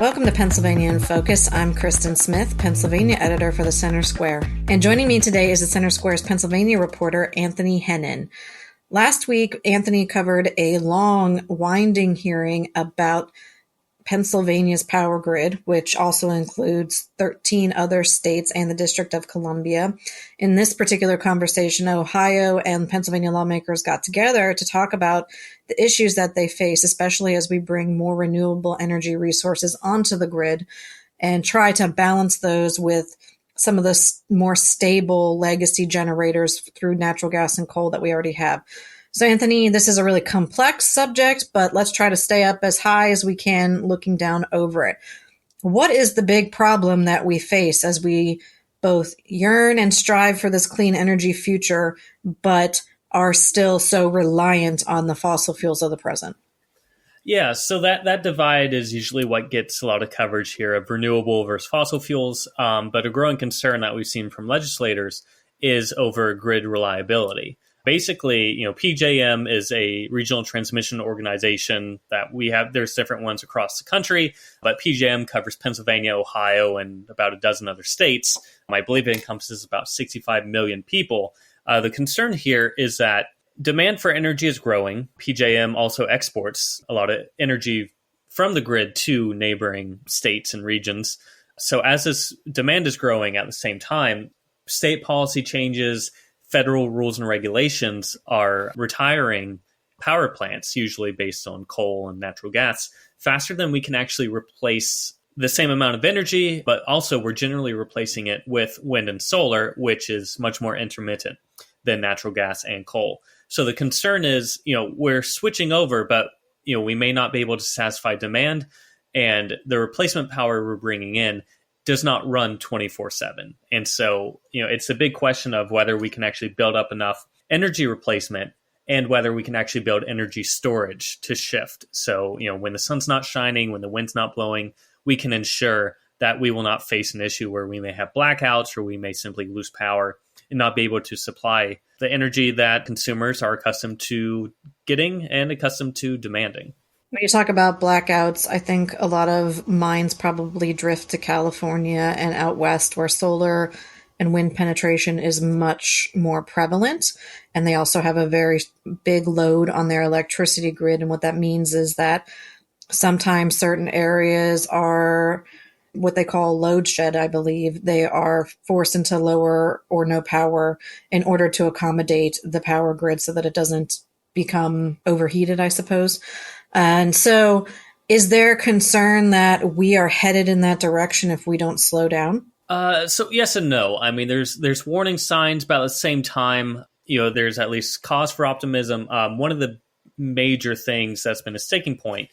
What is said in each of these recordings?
Welcome to Pennsylvania in Focus. I'm Kristen Smith, Pennsylvania editor for the Center Square. And joining me today is the Center Square's Pennsylvania reporter, Anthony Hennin. Last week, Anthony covered a long, winding hearing about Pennsylvania's power grid, which also includes 13 other states and the District of Columbia. In this particular conversation, Ohio and Pennsylvania lawmakers got together to talk about the issues that they face, especially as we bring more renewable energy resources onto the grid and try to balance those with some of the more stable legacy generators through natural gas and coal that we already have. So, Anthony, this is a really complex subject, but let's try to stay up as high as we can looking down over it. What is the big problem that we face as we both yearn and strive for this clean energy future, but are still so reliant on the fossil fuels of the present? Yeah, so that divide is usually what gets a lot of coverage here of renewable versus fossil fuels. But a growing concern that we've seen from legislators is over grid reliability. Basically, PJM is a regional transmission organization that we have. There's different ones across the country, but PJM covers Pennsylvania, Ohio, and about a dozen other states. I believe it encompasses about 65 million people. The concern here is that demand for energy is growing. PJM also exports a lot of energy from the grid to neighboring states and regions. So as this demand is growing at the same time, state policy changes, federal rules and regulations are retiring power plants, usually based on coal and natural gas, faster than we can actually replace the same amount of energy, but also we're generally replacing it with wind and solar, which is much more intermittent than natural gas and coal. So the concern is, we're switching over, but, we may not be able to satisfy demand, and the replacement power we're bringing in does not run 24/7. And so, it's a big question of whether we can actually build up enough energy replacement and whether we can actually build energy storage to shift. So, when the sun's not shining, when the wind's not blowing, we can ensure that we will not face an issue where we may have blackouts or we may simply lose power and not be able to supply the energy that consumers are accustomed to getting and accustomed to demanding. When you talk about blackouts, I think a lot of minds probably drift to California and out west where solar and wind penetration is much more prevalent. And they also have a very big load on their electricity grid. And what that means is that sometimes certain areas are what they call load shed, I believe. They are forced into lower or no power in order to accommodate the power grid so that it doesn't become overheated, I suppose. And so is there concern that we are headed in that direction if we don't slow down? So yes and no. I mean, there's warning signs, but at the same time, there's at least cause for optimism. One of the major things that's been a sticking point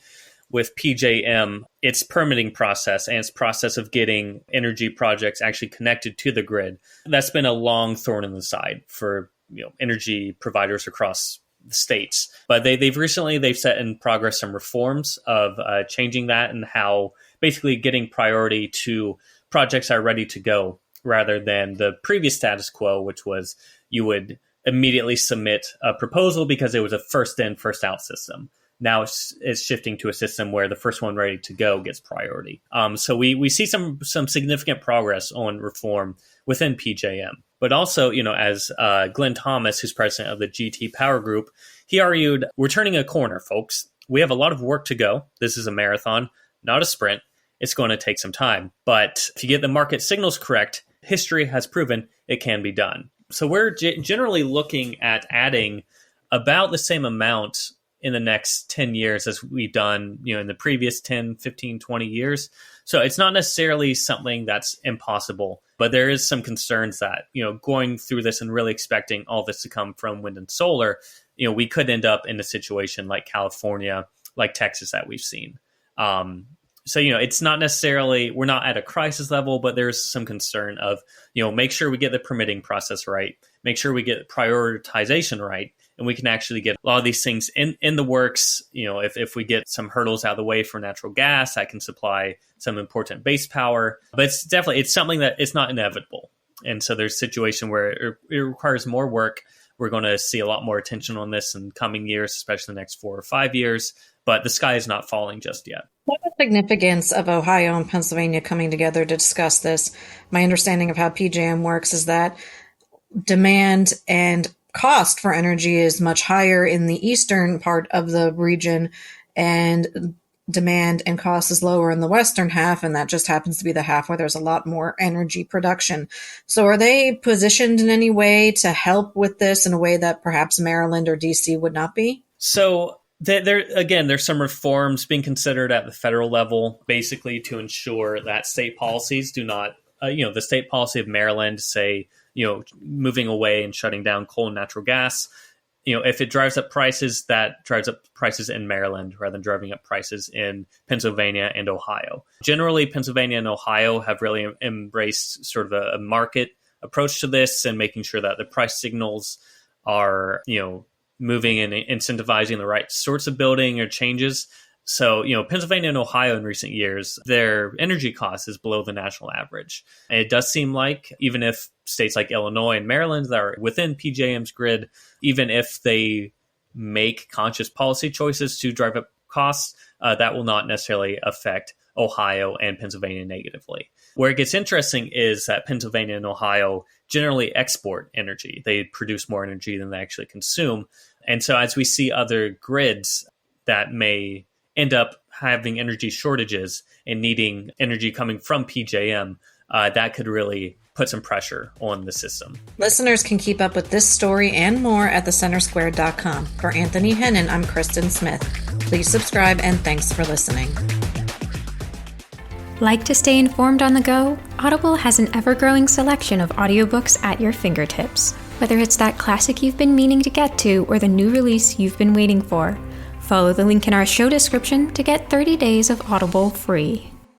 with PJM, its permitting process and its process of getting energy projects actually connected to the grid. That's been a long thorn in the side for energy providers across the states. But they've set in progress some reforms of changing that and how basically getting priority to projects that are ready to go rather than the previous status quo, which was you would immediately submit a proposal because it was a first in, first out system. Now it's shifting to a system where the first one ready to go gets priority. So we see some significant progress on reform within PJM. But also, as Glenn Thomas, who's president of the GT Power Group, he argued, we're turning a corner, folks. We have a lot of work to go. This is a marathon, not a sprint. It's going to take some time. But if you get the market signals correct, history has proven it can be done. So we're generally looking at adding about the same amount in the next 10 years as we've done, in the previous 10, 15, 20 years. So it's not necessarily something that's impossible, but there is some concerns that, going through this and really expecting all this to come from wind and solar, we could end up in a situation like California, like Texas that we've seen. So, it's not necessarily, we're not at a crisis level, but there's some concern of, make sure we get the permitting process right, make sure we get prioritization right, and we can actually get a lot of these things in the works. If we get some hurdles out of the way for natural gas, that can supply some important base power. But it's something that it's not inevitable. And so there's a situation where it requires more work. We're going to see a lot more attention on this in coming years, especially the next 4 or 5 years. But the sky is not falling just yet. What's the significance of Ohio and Pennsylvania coming together to discuss this? My understanding of how PJM works is that demand and cost for energy is much higher in the eastern part of the region, and demand and cost is lower in the western half, and that just happens to be the half where there's a lot more energy production. So are they positioned in any way to help with this in a way that perhaps Maryland or DC would not be? So there's some reforms being considered at the federal level, basically to ensure that state policies do not, the state policy of Maryland, say, moving away and shutting down coal and natural gas. If it drives up prices, that drives up prices in Maryland rather than driving up prices in Pennsylvania and Ohio. Generally, Pennsylvania and Ohio have really embraced sort of a market approach to this and making sure that the price signals are, moving and incentivizing the right sorts of building or changes. So, Pennsylvania and Ohio in recent years, their energy cost is below the national average. And it does seem like even if states like Illinois and Maryland that are within PJM's grid, even if they make conscious policy choices to drive up costs, that will not necessarily affect Ohio and Pennsylvania negatively. Where it gets interesting is that Pennsylvania and Ohio generally export energy. They produce more energy than they actually consume. And so as we see other grids that may end up having energy shortages and needing energy coming from PJM, that could really put some pressure on the system. Listeners can keep up with this story and more at thecentersquare.com. For Anthony Hennon, I'm Kristen Smith. Please subscribe and thanks for listening. Like to stay informed on the go? Audible has an ever-growing selection of audiobooks at your fingertips. Whether it's that classic you've been meaning to get to or the new release you've been waiting for, follow the link in our show description to get 30 days of Audible free.